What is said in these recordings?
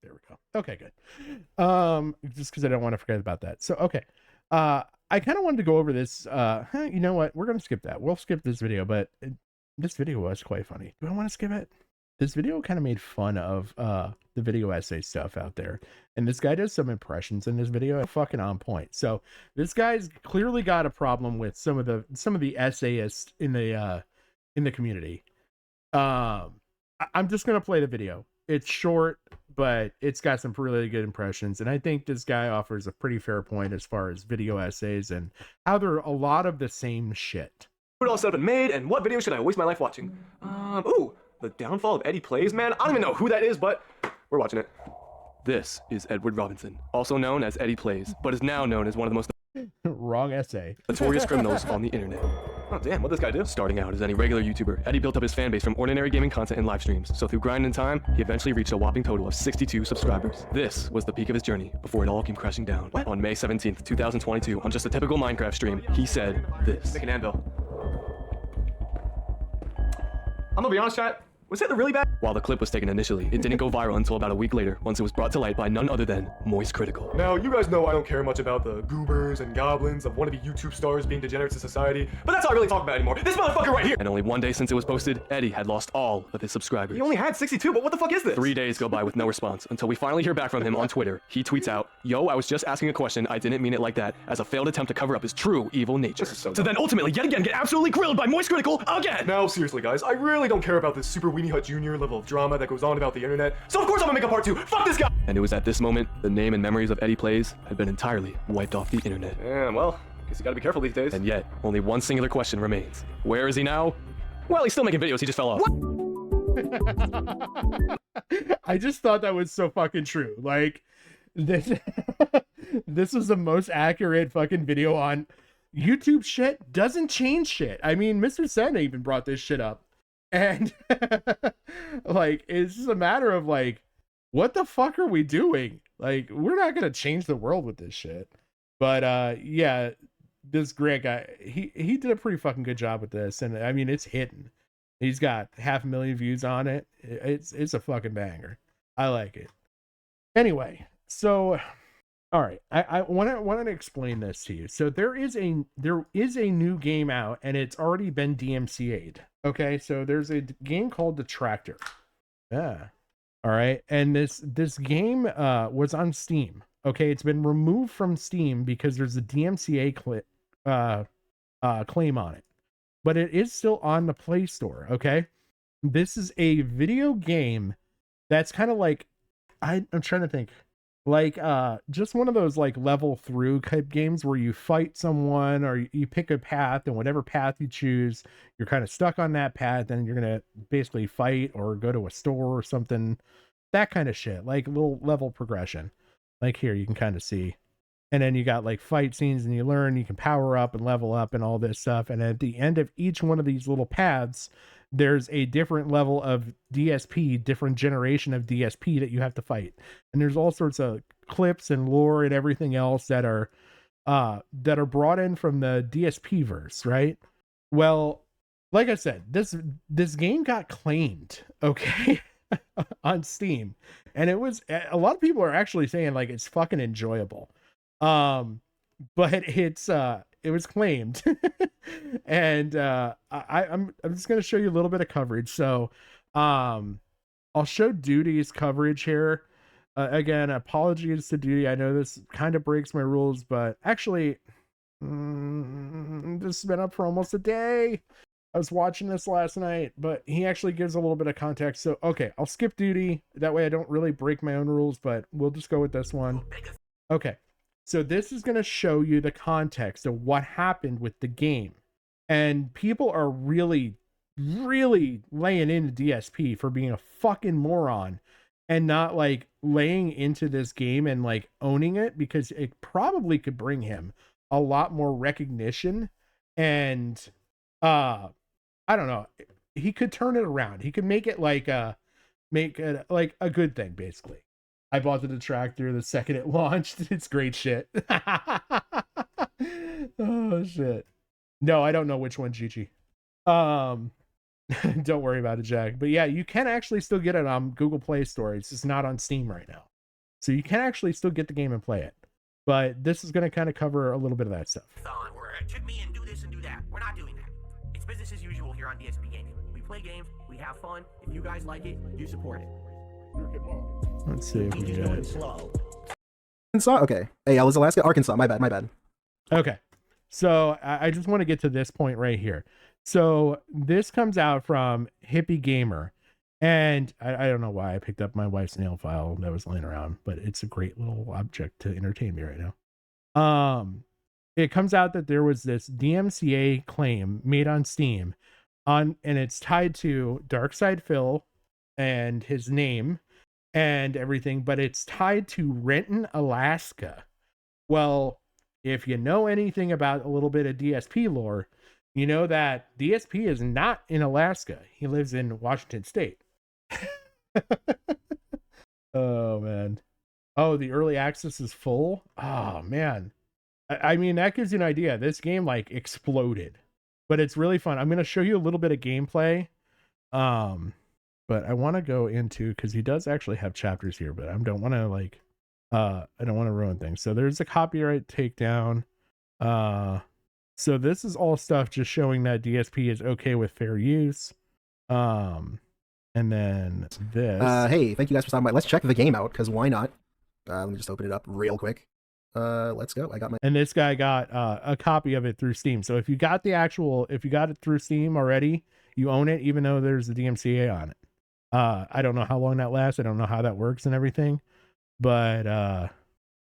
There we go. Okay, good. Just because I don't want to forget about that. So, okay. I kind of wanted to go over this. You know what? We're going to skip that. We'll skip this video, but this video was quite funny. Do I want to skip it? This video kind of made fun of the video essay stuff out there. And this guy does some impressions in this video, fucking on point. So this guy's clearly got a problem with some of the essayists in the community. I'm just gonna play the video. It's short, but it's got some really good impressions, and I think this guy offers a pretty fair point as far as video essays and how they're a lot of the same shit. It all set up and made, and what video should I waste my life watching? Ooh, the downfall of Eddie Plays, man. I don't even know who that is, but we're watching it. This is Edward Robinson, also known as Eddie Plays, but is now known as one of the most wrong essay. notorious criminals on the internet. Oh damn, what'd this guy do? Starting out as any regular YouTuber, Eddie built up his fan base from ordinary gaming content and live streams. So through grind and time, he eventually reached a whopping total of 62 subscribers. This was the peak of his journey before it all came crashing down. What? On May 17th, 2022, on just a typical Minecraft stream, he said this. Make an anvil. I'm gonna be honest, chat. Was it really bad? While the clip was taken initially, it didn't go viral until about a week later, once it was brought to light by none other than Moist Critical. Now, you guys know I don't care much about the goobers and goblins of wannabe YouTube stars being degenerates in society, but that's all I really talk about anymore. This motherfucker right here! And only one day since it was posted, Eddie had lost all of his subscribers. He only had 62, but what the fuck is this? 3 days go by with no response, until we finally hear back from him on Twitter. He tweets out, "Yo, I was just asking a question, I didn't mean it like that," as a failed attempt to cover up his true evil nature. So then ultimately, yet again, get absolutely grilled by Moist Critical again! Now, seriously guys, I really don't care about this Super Weenie Hut Jr. level of drama that goes on about the internet, so of course I'm gonna make a part 2. Fuck this guy! And it was at this moment, the name and memories of Eddie Plays had been entirely wiped off the internet. Yeah, well, guess you gotta be careful these days. And yet, only one singular question remains. Where is he now? Well, he's still making videos, he just fell off. I just thought that was so fucking true. Like, this, this was the most accurate fucking video on YouTube. Shit doesn't change shit. I mean, Mr. Senna even brought this shit up. And like, it's just a matter of like, what the fuck are we doing? Like, we're not gonna change the world with this shit. But yeah, this Grant guy, he did a pretty fucking good job with this, and I mean, it's hitting. He's got 500,000 views on it. It's a fucking banger. I like it. Anyway, so all right, I want to explain this to you. So there is a new game out, and it's already been DMCA'd. Okay, so there's a game called The Tractor. Yeah. All right, and this game was on Steam. Okay, it's been removed from Steam because there's a DMCA claim on it, but it is still on the Play Store. Okay, this is a video game that's kind of like, I'm trying to think, like just one of those like level through type games where you fight someone or you pick a path, and whatever path you choose, you're kind of stuck on that path, and you're gonna basically fight or go to a store or something, that kind of shit, like little level progression. Like here you can kind of see, and then you got like fight scenes, and you learn you can power up and level up and all this stuff, and at the end of each one of these little paths there's a different level of DSP, different generation of DSP that you have to fight. And there's all sorts of clips and lore and everything else that are brought in from the DSP verse, right? Well, like I said, this game got claimed, okay, on Steam. And it was, a lot of people are actually saying like it's fucking enjoyable. But it was claimed. And I'm just going to show you a little bit of coverage. So I'll show Duty's coverage here. Again, apologies to Duty. I know this kind of breaks my rules, but actually this has been up for almost a day. I was watching this last night, but he actually gives a little bit of context. So okay, I'll skip Duty, that way I don't really break my own rules, but we'll just go with this one. Okay, so this is going to show you the context of what happened with the game. And people are really laying into DSP for being a fucking moron and not like laying into this game and like owning it, because it probably could bring him a lot more recognition. And I don't know, he could turn it around. He could make it like a good thing, basically. I bought the Detractor the second it launched. It's great shit. Oh shit. No, I don't know which one, Gigi. Don't worry about it, Jack. But yeah, you can actually still get it on Google Play Store. It's just not on Steam right now. So you can actually still get the game and play it. But this is going to kind of cover a little bit of that stuff. Chip me and do this and do that. We're not doing that. It's business as usual here on DSP Gaming. We play games, we have fun. If you guys like it, you support it. Let's see if we get Arkansas? Okay. Hey, I was Alaska, Arkansas. My bad. Okay. So I just want to get to this point right here. So this comes out from Hippie Gamer. And I don't know why I picked up my wife's nail file that was laying around, but it's a great little object to entertain me right now. It comes out that there was this DMCA claim made on Steam and it's tied to DarkSydePhil and his name and everything, but it's tied to Renton, Alaska. Well, if you know anything about a little bit of DSP lore, you know that DSP is not in Alaska. He lives in Washington State. Oh man. Oh, the early access is full. Oh man. I mean, that gives you an idea. This game like exploded, but it's really fun. I'm going to show you a little bit of gameplay. But I want to go into, cause he does actually have chapters here, but I don't want to like, I don't want to ruin things. So there's a copyright takedown. So this is all stuff just showing that DSP is okay with fair use. And then this. Hey, thank you guys for stopping by. Let's check the game out, because why not? Let me just open it up real quick. Let's go. I got my. And this guy got a copy of it through Steam. So if you got it through Steam already, you own it, even though there's a DMCA on it. I don't know how long that lasts. I don't know how that works and everything, but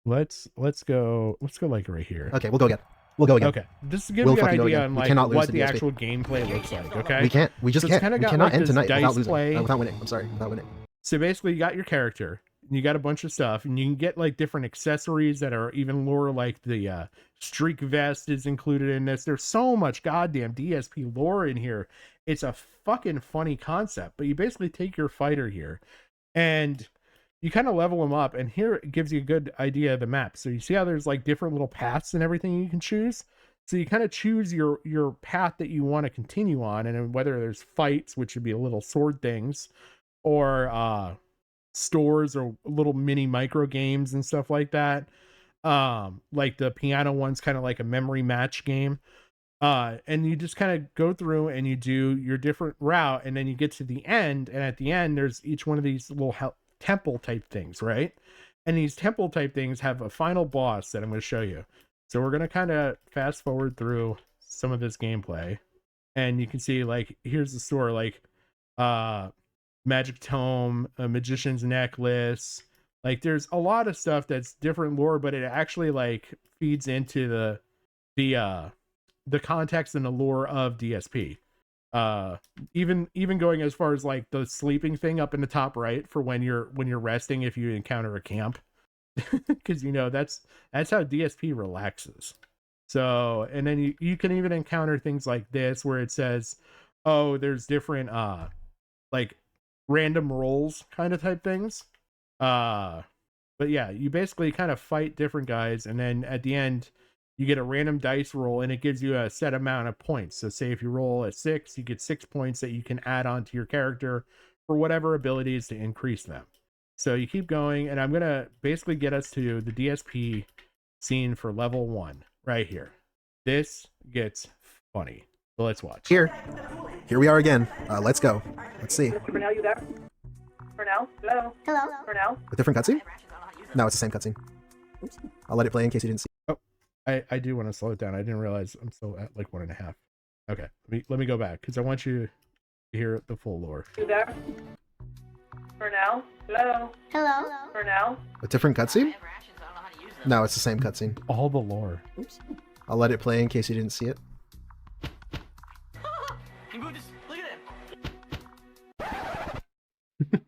let's go like right here. Okay, we'll go again. Okay, this gives you an idea on like what the actual gameplay looks like. Okay, we just can't end tonight without losing, without winning. I'm sorry, without winning. So basically, you got your character, and you got a bunch of stuff, and you can get like different accessories that are even lore, like the streak vest is included in this. There's so much goddamn DSP lore in here. It's a fucking funny concept, but you basically take your fighter here, and you kind of level them up, and here it gives you a good idea of the map. So you see how there's like different little paths and everything you can choose. So you kind of choose your path that you want to continue on, and whether there's fights, which would be little sword things, or stores or little mini micro games and stuff like that. Like the piano one's kind of like a memory match game. And you just kind of go through and you do your different route, and then you get to the end, and at the end there's each one of these little temple type things, right? And these temple type things have a final boss that I'm going to show you. So we're going to kind of fast forward through some of this gameplay, and you can see like here's the store, like magic tome, a magician's necklace. Like there's a lot of stuff that's different lore, but it actually like feeds into the context and the lore of DSP. Even going as far as like the sleeping thing up in the top right for when you're resting if you encounter a camp, because you know that's how DSP relaxes. So, and then you can even encounter things like this where it says, oh, there's different like random rolls kind of type things. But yeah, you basically kind of fight different guys, and then at the end you get a random dice roll, and it gives you a set amount of points. So say if you roll a 6, you get 6 points that you can add on to your character for whatever abilities to increase them. So you keep going, and I'm going to basically get us to the DSP scene for level 1 right here. This gets funny. So let's watch. Here we are again. Let's go. Let's see. Mr. Purnell, you there? Purnell? Hello? Hello? Purnell? A different cutscene? No, it's the same cutscene. Oops. I'll let it play in case you didn't see. Oh, I do want to slow it down. I didn't realize I'm still at like 1.5. Okay, let me go back because I want you to hear the full lore. You there? Purnell? Hello? Hello? Purnell? A different cutscene? No, it's the same cutscene. All the lore. Oops. I'll let it play in case you didn't see it. He moved his... Look at him!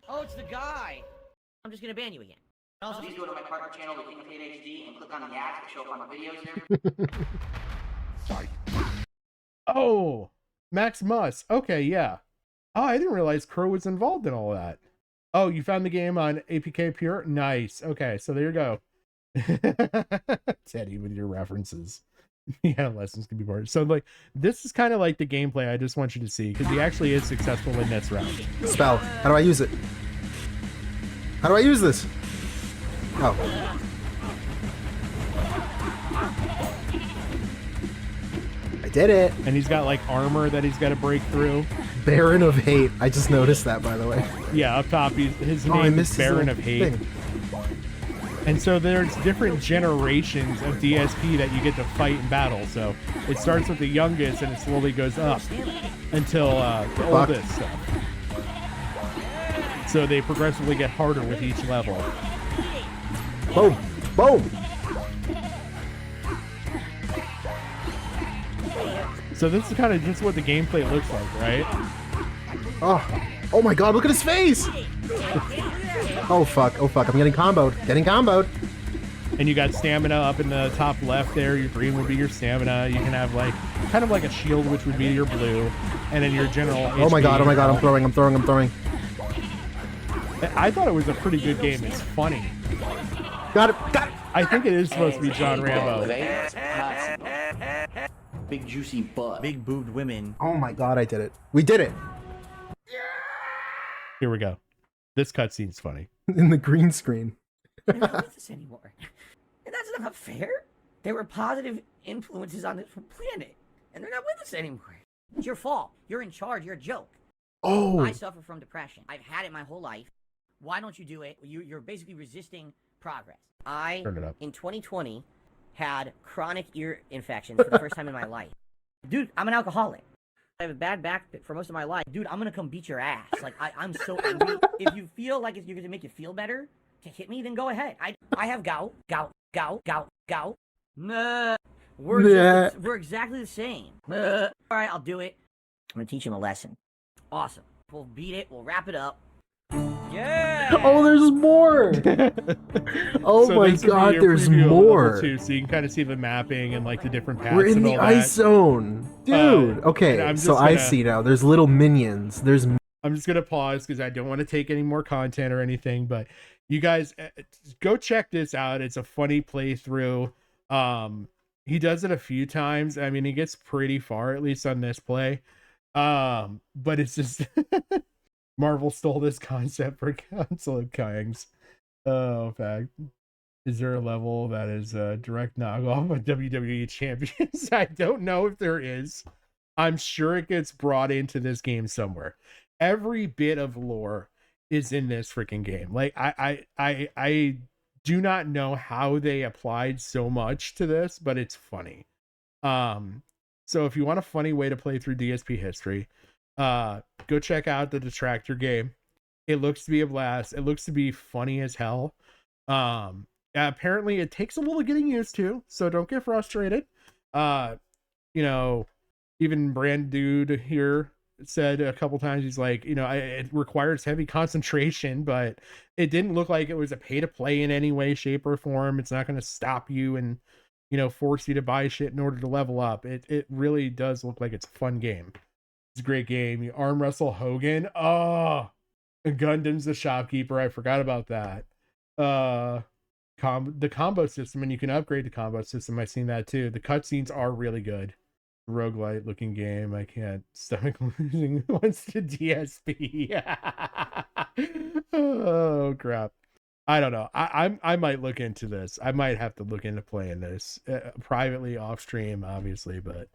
Oh, it's the guy! I'm just gonna ban you again. Also, please go to my partner channel, the King HD, and click on the ads to show up on the videos there. Oh, Max Muss. Okay, yeah. Oh, I didn't realize Crow was involved in all that. Oh, you found the game on APK Pure? Nice. Okay, so there you go. Teddy with your references. Yeah, lessons can be bored. So like this is kind of like the gameplay I just want you to see, because he actually is successful in this round. Spell. How do I use it? How do I use this? Oh. I did it. And he's got like armor that he's got to break through. Baron of Hate. I just noticed that, by the way. Yeah, up top, his I name missed is his Baron little of Hate. thing. And so there's different generations of DSP that you get to fight in battle. So it starts with the youngest and it slowly goes up until the oldest stuff. So they progressively get harder with each level. Boom. Boom. So this is kind of just what the gameplay looks like, right? Oh my god, look at his face! Oh fuck, I'm getting comboed. Getting comboed. And you got stamina up in the top left there. Your green would be your stamina. You can have like kind of like a shield, which would be your blue, and then your general Oh my god, I'm throwing. I thought it was a pretty good game. It's funny. Got it. I think it is supposed to be John Rambo. Big juicy butt. Big boobed women. Oh my god, I did it. We did it. Here we go. This cutscene's funny. In the green screen. They're not with us anymore. And that's not fair. They were positive influences on this planet. And they're not with us anymore. It's your fault. You're in charge. You're a joke. Oh. I suffer from depression. I've had it my whole life. Why don't you do it? You're basically resisting progress. Turn it up. In 2020, had chronic ear infections for the first time in my life. Dude, I'm an alcoholic. I have a bad back for most of my life. Dude, I'm gonna come beat your ass. Like, I'm so angry. If you feel like you're gonna make you feel better to hit me, then go ahead. I have gout. Nah. We're exactly the same. All right, I'll do it. I'm gonna teach him a lesson. Awesome. We'll beat it. We'll wrap it up. Yeah. Oh, there's more. Oh So my this would be god, your there's preview of more. level 2, so you can kind of see the mapping and like the different paths. We're in and the all ice that. zone, dude. and Okay, I'm so just I gonna- see now. There's little minions. There's I'm just gonna pause because I don't want to take any more content or anything. But you guys go check this out. It's a funny playthrough. He does it a few times. I mean, he gets pretty far, at least on this play. But it's just Marvel stole this concept for Council of Kings. Oh, fact. Is there a level that is a direct knockoff of WWE champions? I don't know if there is. I'm sure it gets brought into this game somewhere. Every bit of lore is in this freaking game. Like I do not know how they applied so much to this, but it's funny. So if you want a funny way to play through DSP history, go check out the Detractor game. It looks to be a blast. It looks to be funny as hell. Apparently it takes a little getting used to, so don't get frustrated. You know, even Brand Dude here said a couple times, he's like, you know, it requires heavy concentration, but it didn't look like it was a pay to play in any way, shape, or form. It's not going to stop you and, you know, force you to buy shit in order to level up. It really does look like it's a fun game. It's a great game. You arm wrestle Hogan. Oh, Gundam's the shopkeeper. I forgot about that. The combo system, and you can upgrade the combo system. I've seen that too. The cutscenes are really good. Roguelite looking game. I can't stomach losing once to DSP. Oh crap. I don't know. I might look into this. I might have to look into playing this privately off stream, obviously, but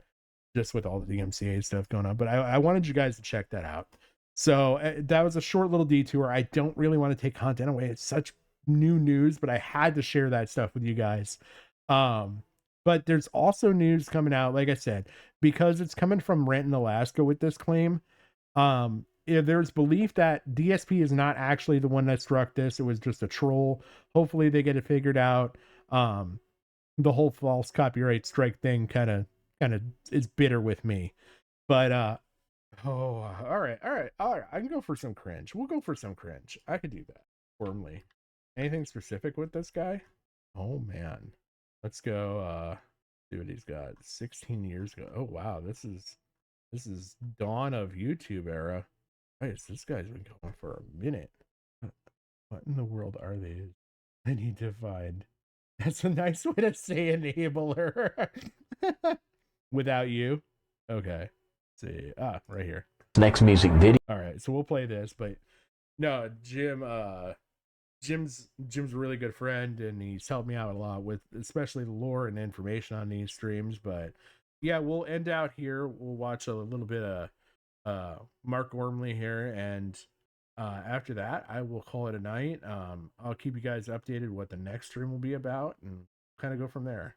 just with all the DMCA stuff going on. But I wanted you guys to check that out. So that was a short little detour. I don't really want to take content away. It's such new news, but I had to share that stuff with you guys. But there's also news coming out, like I said, because it's coming from Renton, Alaska with this claim. There's belief that DSP is not actually the one that struck this. It was just a troll. Hopefully they get it figured out. The whole false copyright strike thing kind of is bitter with me. But all right. I can go for some cringe. We'll go for some cringe. I could do that. Gormley. Anything specific with this guy? Oh man. Let's go see what he's got. 16 years ago. Oh wow, this is dawn of YouTube era. Right, so this guy's been going for a minute. What in the world are these? I need to find. That's a nice way to say enabler. Without you. Okay. Let's see. Right here. Next music video. All right, so we'll play this, but no, Jim Jim's a really good friend, and he's helped me out a lot with especially the lore and information on these streams. But yeah, we'll end out here. We'll watch a little bit of Mark Gormley here, and after that, I will call it a night. I'll keep you guys updated what the next stream will be about, and kind of go from there.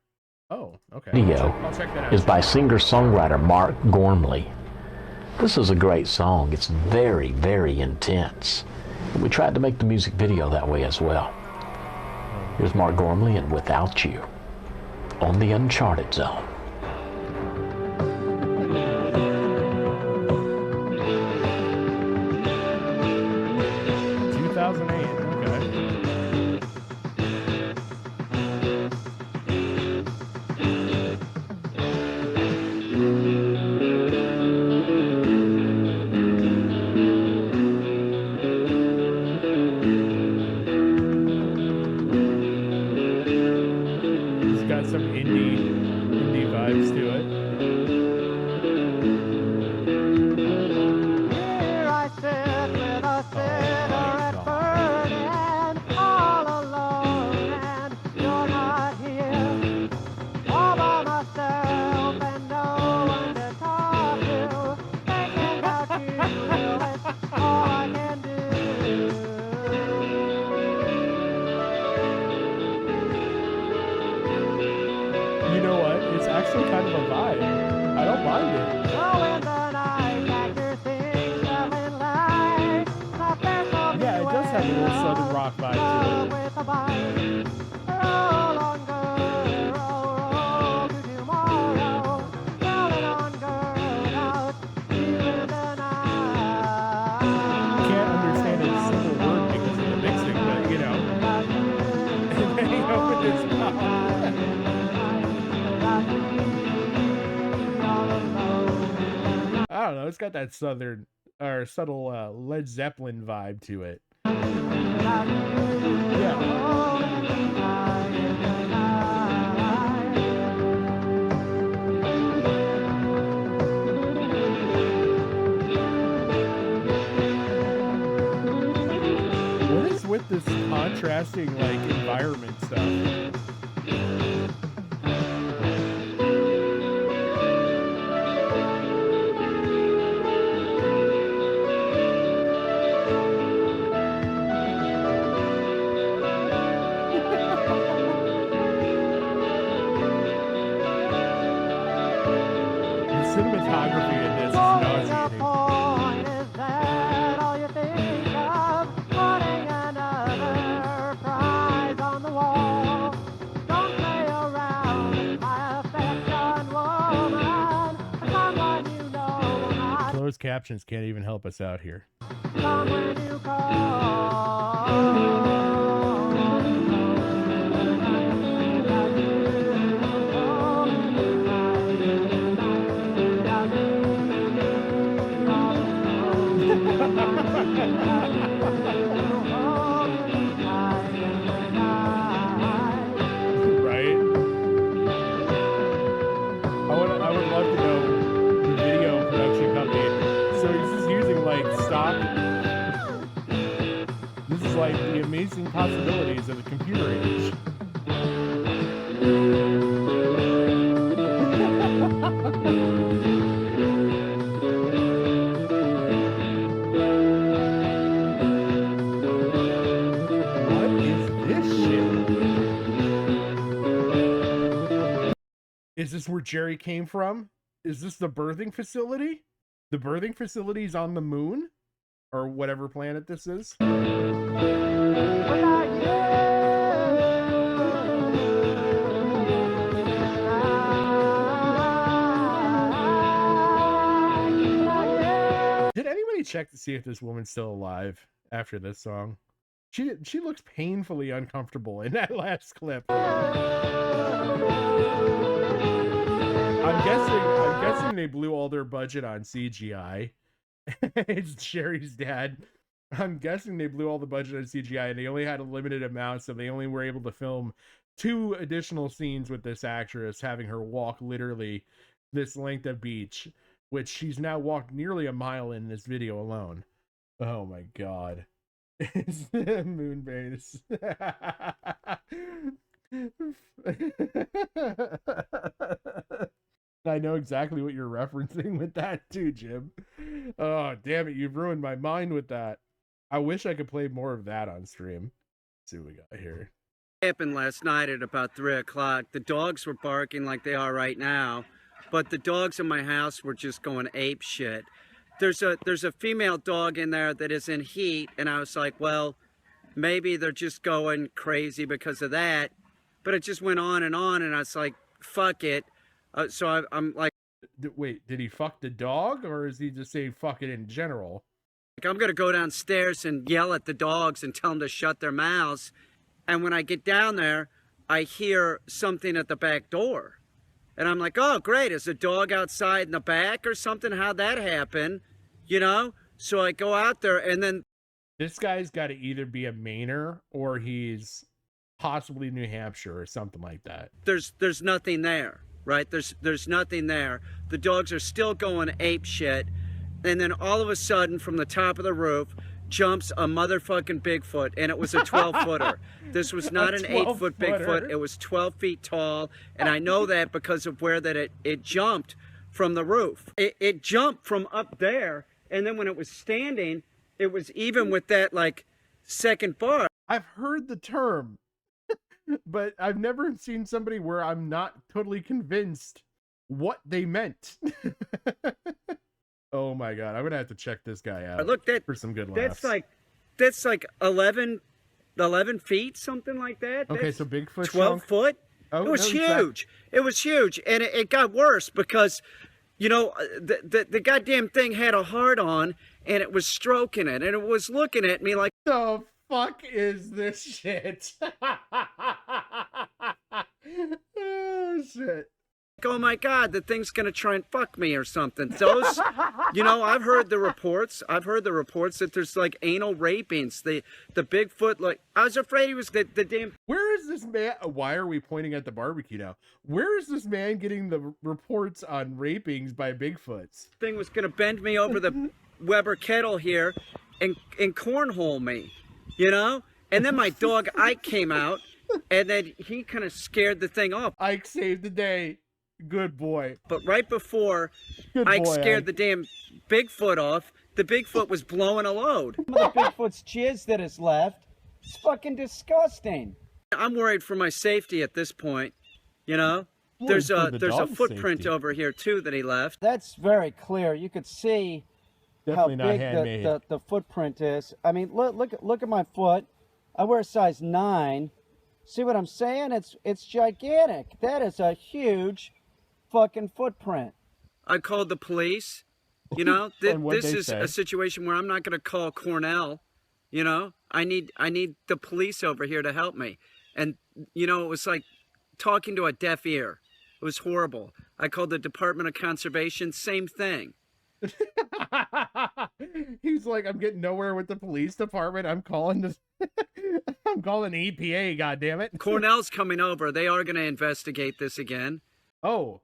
Oh, okay. Video I'll check that out. is by singer-songwriter Mark Gormley. This is a great song. It's very, very intense. We tried to make the music video that way as well. Here's Mark Gormley and Without You on the Uncharted Zone. 2008, okay. He's got some indie vibes to it. Here I sit with a cigarette burning, all alone, and you're not here. All by myself and no one to talk to. Thinking about you, well, it's all I can do. You know what? It's actually kind of a vibe. I don't mind it. So in the night, pack your things up and lie. Not there so Yeah, it does have a little southern rock vibe to it. with a bite. Roll on, girl, roll to tomorrow. Rolling on, girl, out into the night. Can't understand a single word because of the mixing, but you know. And then he opened his mouth. I don't know. It's got that southern or subtle Led Zeppelin vibe to it. Yeah. What is with this contrasting like environment stuff? The cinematography in this is nauseating. Point is that all you think of, putting another prize on the wall. Don't play around, my affection, woman. Someone you know will not Closed captions can't even help us out here. come when you call. Right? I would love to know the video production company. So he's just using like stock. This is like the amazing possibilities of the computer age. What is this shit? Is this where Jerry came from? Is this the birthing facility? The birthing facility is on the moon? Or whatever planet this is? Did anybody check to see if this woman's still alive after this song? She looks painfully uncomfortable in that last clip. I'm guessing they blew all their budget on CGI. It's Sherry's dad. I'm guessing they blew all the budget on CGI and they only had a limited amount, so they only were able to film 2 additional scenes with this actress, having her walk literally this length of beach, which she's now walked nearly a mile in this video alone. Oh my god. It's Moonbase. I know exactly what you're referencing with that too, Jim. Oh, damn it. You've ruined my mind with that. I wish I could play more of that on stream. Let's see what we got here. Happened last night at about 3 o'clock. The dogs were barking like they are right now, but the dogs in my house were just going ape shit. There's a female dog in there that is in heat, and I was like, well, maybe they're just going crazy because of that. But it just went on, and I was like, fuck it. So I'm like, wait, did he fuck the dog, or is he just saying fuck it in general? I'm gonna go downstairs and yell at the dogs and tell them to shut their mouths. And when I get down there, I hear something at the back door. And I'm like, oh, great, is a dog outside in the back or something? How'd that happen? You know? So I go out there, and then... This guy's got to either be a Mainer or he's possibly New Hampshire or something like that. There's nothing there, right? There's nothing there. The dogs are still going ape shit. And then all of a sudden, from the top of the roof, jumps a motherfucking Bigfoot, and it was a 12-footer. This was not an 8-foot Bigfoot. It was 12 feet tall, and I know that because of where that it jumped from the roof. It jumped from up there, and then when it was standing, it was even with that, like, second bar. I've heard the term, but I've never seen somebody where I'm not totally convinced what they meant. Oh my god, I'm gonna have to check this guy out. Look, for some good laughs. That's like 11 feet, something like that. Okay, so Bigfoot 12 foot. Oh, it was huge. It was huge, and it got worse because, you know, the goddamn thing had a heart on, and it was stroking it, and it was looking at me like, the fuck is this shit? Oh shit. oh my god, the thing's gonna try and fuck me or something. Those, you know, I've heard the reports that there's like anal rapings. The Bigfoot, like, I was afraid he was the damn. Where is this man? Why are we pointing at the barbecue now? Where is this man getting the reports on rapings by Bigfoots? Thing was gonna bend me over the Weber kettle here and cornhole me, you know? And then my dog Ike came out, and then he kind of scared the thing off. Ike saved the day. Good boy. But right before Ike scared the damn Bigfoot off, the Bigfoot was blowing a load. Some of the Bigfoot's jizz that is left. It's fucking disgusting. I'm worried for my safety at this point, you know? There's a footprint over here too that he left. That's very clear. You could see Definitely how big the footprint is. I mean, look at my foot. I wear a size 9. See what I'm saying? It's gigantic. That is a huge fucking footprint. I called the police. You know, this is say? a situation where I'm not going to call Cornell. You know, I need the police over here to help me. And you know, it was like talking to a deaf ear. It was horrible. I called the Department of Conservation. Same thing. He's like, I'm getting nowhere with the police department. I'm calling this. I'm calling EPA. God damn it. Cornell's coming over. They are going to investigate this again. Oh,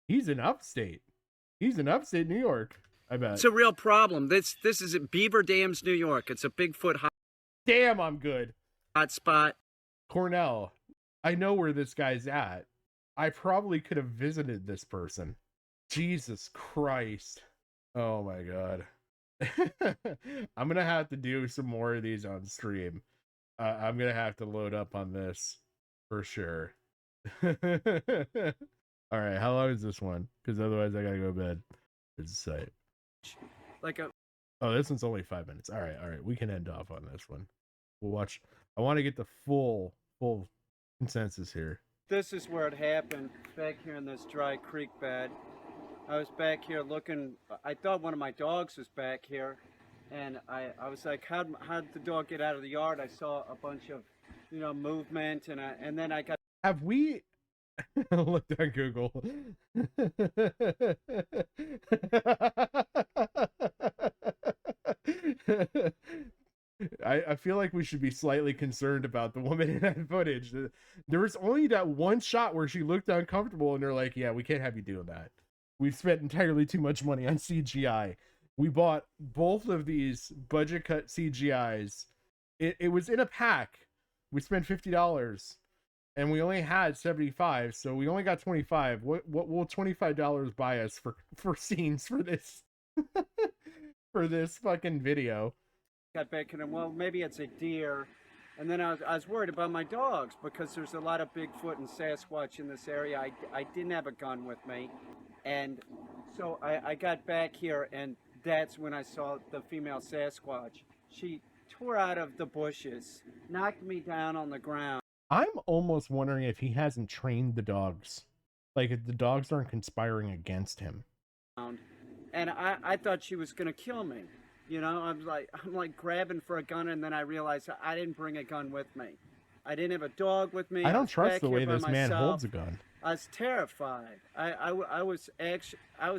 he's in upstate. He's in upstate New York. I bet it's a real problem. This is at Beaver Dams, New York. It's a Bigfoot hot. Damn, I'm good. Hot spot. Cornell, I know where this guy's at. I probably could have visited this person. Jesus Christ. Oh my god. I'm gonna have to do some more of these on stream. I'm gonna have to load up on this for sure. All right, how long is this one? Because otherwise I gotta go to bed. It's a site. Like a. Oh, this one's only 5 minutes. All right. We can end off on this one. We'll watch. I want to get the full consensus here. This is where it happened. Back here in this dry creek bed. I was back here looking. I thought one of my dogs was back here, and I was like, how'd the dog get out of the yard? I saw a bunch of, you know, movement, and then I got. Have we looked on Google? I feel like we should be slightly concerned about the woman in that footage. There was only that one shot where she looked uncomfortable, and they're like, yeah, we can't have you doing that. We've spent entirely too much money on CGI. We bought both of these budget cut CGIs it was in a pack. We spent $50 and we only had 75, so we only got 25. What will $25 buy us for scenes for this for this fucking video? Got back and well, maybe it's a deer. And then I was worried about my dogs because there's a lot of Bigfoot and Sasquatch in this area. I didn't have a gun with me. And so I got back here, and that's when I saw the female Sasquatch. She tore out of the bushes, knocked me down on the ground. I'm almost wondering if he hasn't trained the dogs. Like, if the dogs aren't conspiring against him. And I thought she was going to kill me. You know, I'm like grabbing for a gun, and then I realized I didn't bring a gun with me. I didn't have a dog with me. I don't trust the way this man holds a gun. I was terrified. I was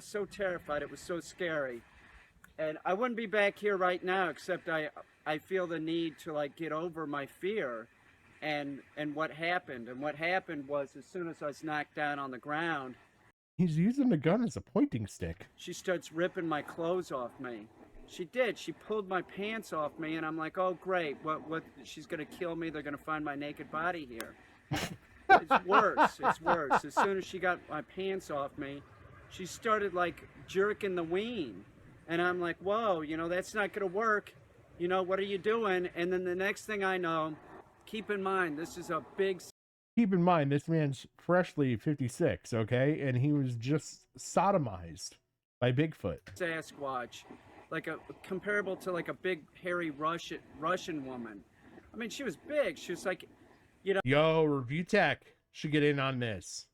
so terrified. It was so scary. And I wouldn't be back here right now, except I feel the need to like get over my fear and what happened. And what happened was, as soon as I was knocked down on the ground, he's using the gun as a pointing stick. She starts ripping my clothes off me. She did. She pulled my pants off me, and I'm like, oh, great. What? She's going to kill me. They're going to find my naked body here. It's worse. It's worse. As soon as she got my pants off me, she started, like, jerking the ween. And I'm like, whoa, you know, that's not going to work. You know, what are you doing? And then the next thing I know, keep in mind, this is a big... Keep in mind, this man's freshly 56, okay? And he was just sodomized by Bigfoot. Sasquatch. Like comparable to like a big hairy Russian woman. I mean, she was big. She was like, you know. Yo, Review Tech should get in on this.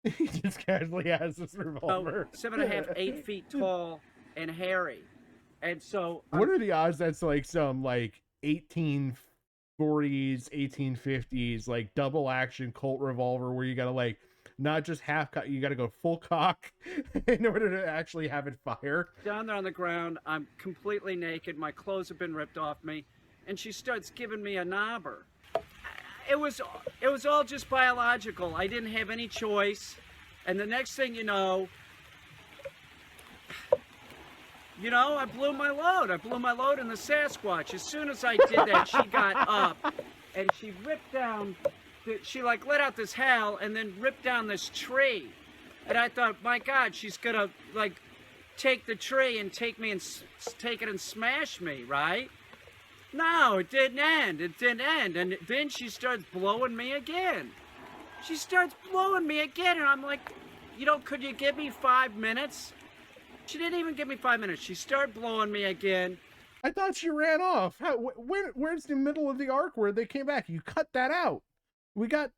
He just casually has this revolver. 7.5, 8 feet tall and hairy. And so. What are the odds that's like some like 1840s, 1850s, like double action Colt revolver where you gotta like not just half cock, you gotta go full cock in order to actually have it fire. Down there on the ground, I'm completely naked. My clothes have been ripped off me, and she starts giving me a knobber. It was all just biological. I didn't have any choice. And the next thing you know, I blew my load. I blew my load in the Sasquatch. As soon as I did that, she got up and she ripped down. She like let out this howl and then ripped down this tree. And I thought, my God, she's gonna like take the tree and take it and smash me, right? No, it didn't end. It didn't end. And then she starts blowing me again. She starts blowing me again, and I'm like, could you give me 5 minutes? She didn't even give me 5 minutes. She started blowing me again. I thought she ran off. Where's the middle of the arc where they came back? You cut that out. We got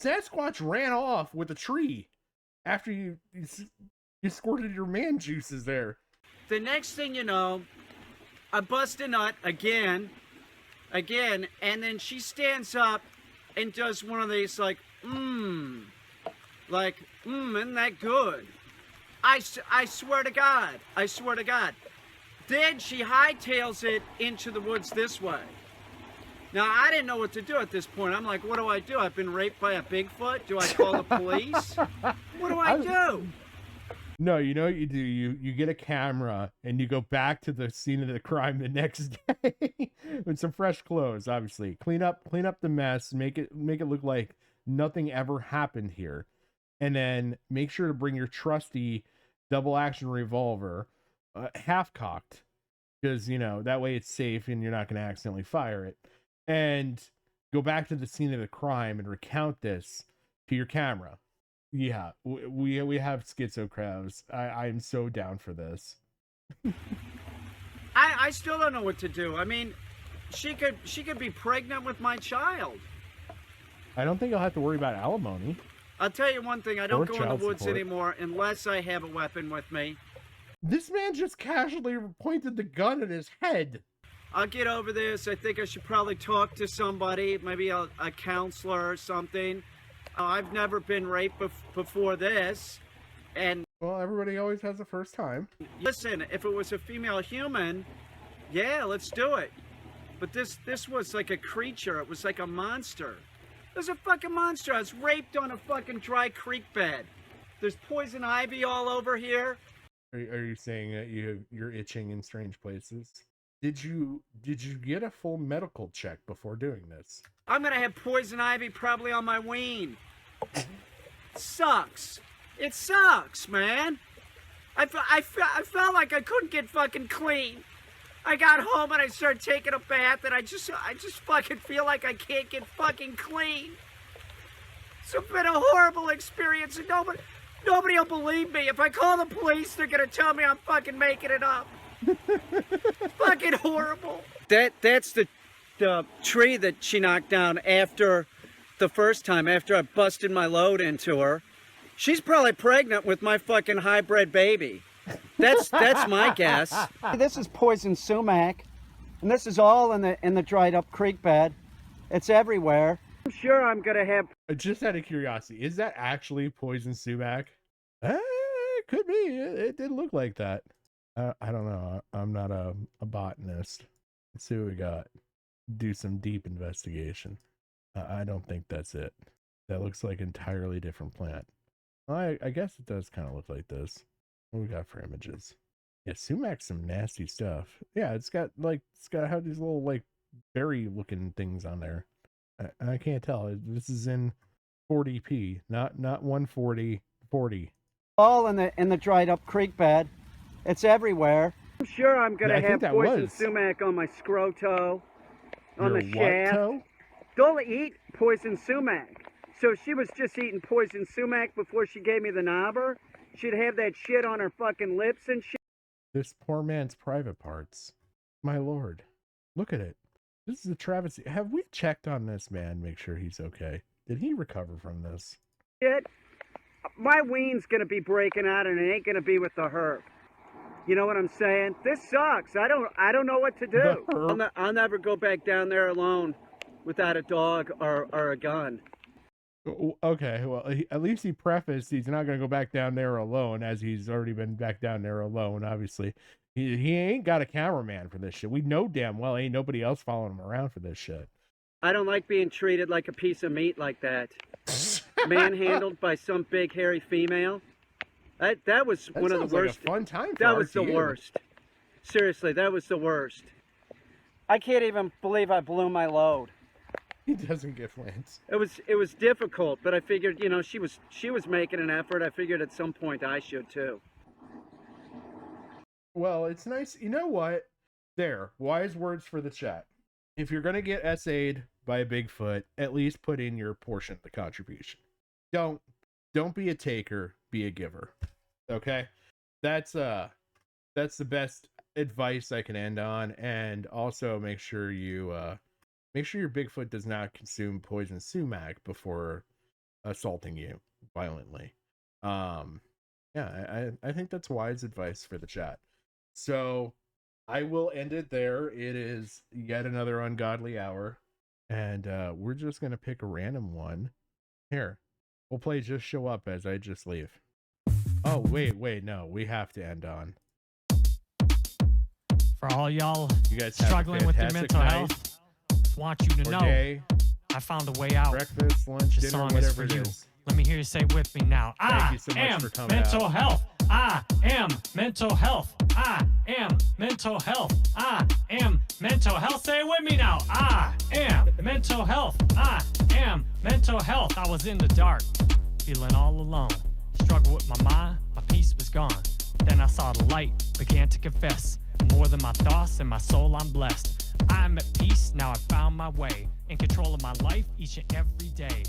Sasquatch ran off with a tree after you squirted your man juices there. The next thing you know, I bust a nut again, and then she stands up and does one of these like, isn't that good? I swear to God. Then she hightails it into the woods this way. Now, I didn't know what to do at this point. I'm like, what do I do? I've been raped by a Bigfoot? Do I call the police? What do I do? No, you know what you do? You get a camera and you go back to the scene of the crime the next day with some fresh clothes, obviously. Clean up the mess, make it look like nothing ever happened here. And then make sure to bring your trusty double action revolver, half cocked, because that way it's safe and you're not going to accidentally fire it. And go back to the scene of the crime and recount this to your camera. Yeah, we have schizo crowds. I'm so down for this. I still don't know what to do. I mean, she could be pregnant with my child. I don't think I'll have to worry about alimony. I'll tell you one thing, I don't go in the woods anymore unless I have a weapon with me. This man just casually pointed the gun at his head. I'll get over this. I think I should probably talk to somebody, maybe a counselor or something. I've never been raped before this. And well, everybody always has a first time. Listen, if it was a female human, yeah, let's do it. But this was like a creature. It was like a monster. It was a fucking monster. I was raped on a fucking dry creek bed. There's poison ivy all over here. Are you saying that you're itching in strange places? Did you get a full medical check before doing this? I'm gonna have poison ivy probably on my ween. Sucks. It sucks, man. I felt like I couldn't get fucking clean. I got home and I started taking a bath and I just fucking feel like I can't get fucking clean. It's been a horrible experience and nobody will believe me. If I call the police, they're gonna tell me I'm fucking making it up. Fucking horrible. That's the tree that she knocked down after the first time, after I busted my load into her. She's probably pregnant with my fucking hybrid baby. That's my guess. This is poison sumac, and this is all in the dried up creek bed. It's everywhere. I'm sure I'm gonna have. Just out of curiosity, is that actually poison sumac? It could be. It did look like that. I don't know. I'm not a botanist. Let's see what we got. Do some deep investigation. I don't think that's it. That looks like an entirely different plant. I guess it does kind of look like this. What we got for images? Yeah, sumac's some nasty stuff. Yeah, it's got how these little like berry looking things on there. I can't tell. This is in 40p, not 140, 40. All in the dried up creek bed. It's everywhere. I'm sure I'm gonna have poison sumac on my scroto, on the shaft. Toe? Don't eat poison sumac. So she was just eating poison sumac before she gave me the knobber. She'd have that shit on her fucking lips and shit. This poor man's private parts. My lord. Look at it. This is a travesty. Have we checked on this man, make sure he's okay? Did he recover from this? Shit. My ween's gonna be breaking out and it ain't gonna be with the herb. You know what I'm saying? This sucks. I don't know what to do. I'll never go back down there alone without a dog or a gun. Okay, well, at least he prefaced he's not going to go back down there alone, as he's already been back down there alone, obviously. He ain't got a cameraman for this shit. We know damn well ain't nobody else following him around for this shit. I don't like being treated like a piece of meat like that. Manhandled by some big hairy female. That was one of the worst. Like a fun time for that was RTU. The worst. Seriously, that was the worst. I can't even believe I blew my load. He doesn't get flants. It was difficult, but I figured, you know, she was making an effort. I figured at some point I should too. Well, it's nice. You know what? There, wise words for the chat. If you're gonna get essayed by a Bigfoot, at least put in your portion of the contribution. Don't be a taker, be a giver. Okay? That's the best advice I can end on, and also make sure your Bigfoot does not consume poison sumac before assaulting you violently. Yeah, I think that's wise advice for the chat. So I will end it there. It is yet another ungodly hour, and we're just gonna pick a random one. Here, we'll play Just Show Up as I just leave. Oh wait, no, we have to end on. For all y'all you guys struggling with your mental health, want you to know day, I found a way out. Breakfast, lunch, this dinner, song whatever is for it you. is. Let me hear you say with me now. Thank you so much for coming mental out. health. I am mental health. I am mental health. I am mental health. Say it with me now. I am mental health. I am mental health. I was in the dark, feeling all alone. Struggle with my mind, my peace was gone. Then I saw the light, began to confess. More than my thoughts and my soul, I'm blessed. I'm at peace, now I found my way. In control of my life each and every day.